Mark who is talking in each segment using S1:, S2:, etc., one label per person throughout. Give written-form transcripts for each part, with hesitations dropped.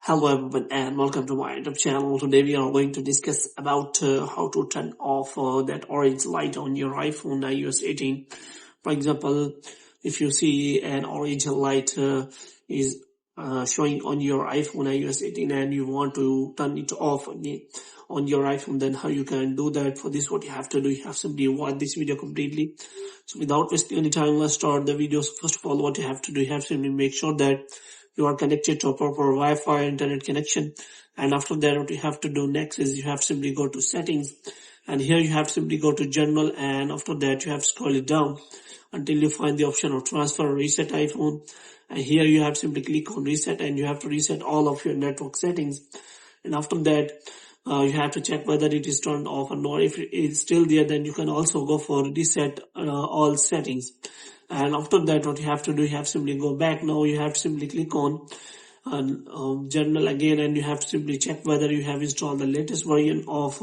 S1: Hello everyone and welcome to my YouTube channel. Today we are going to discuss about how to turn off that orange light on your iPhone iOS 18. For example, if you see an orange light is showing on your iPhone iOS 18 and you want to turn it off on your iPhone, then how you can do that. For this, what you have to do, you have simply watch this video completely. So without wasting any time, let's start the video. So first of all, what you have to do, you have to simply make sure that you are connected to a proper Wi-Fi internet connection. And after that, what you have to do next is you have to simply go to settings, and here you have to simply go to general, and after that you have to scroll it down until you find the option of transfer or reset iPhone. And here you have to simply click on reset, and you have to reset all of your network settings. And after that, you have to check whether it is turned off or not. If it is still there, then you can also go for reset all settings. And after that, what you have to do, you have to simply go back. Now you have to simply click on general again, and you have to simply check whether you have installed the latest version of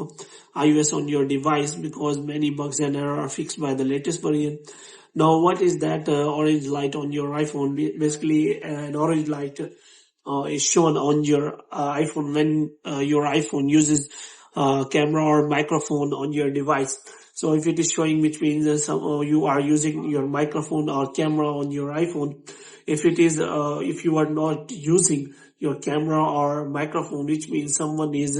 S1: iOS on your device, because many bugs and errors are fixed by the latest version. Now, what is that orange light on your iPhone? Basically, an orange light is shown on your iPhone when your iPhone uses camera or microphone on your device. So if it is showing, which means you are using your microphone or camera on your iPhone. If it is, if you are not using your camera or microphone, which means someone is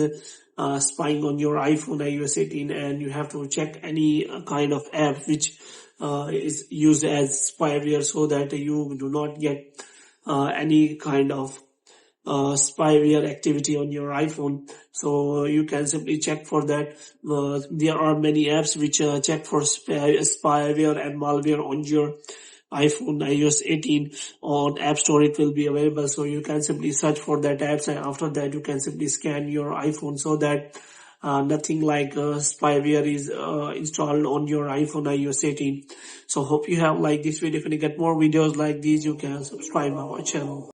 S1: spying on your iPhone iOS 18, and you have to check any kind of app which is used as spyware, so that you do not get any kind of spyware activity on your iPhone. So you can simply check for that. There are many apps which check for spyware and malware on your iPhone iOS 18. On App Store it will be available, so you can simply search for that apps, and after that you can simply scan your iPhone so that nothing like spyware is installed on your iPhone iOS 18. So hope you have liked this video. If you get more videos like these, you can subscribe our channel.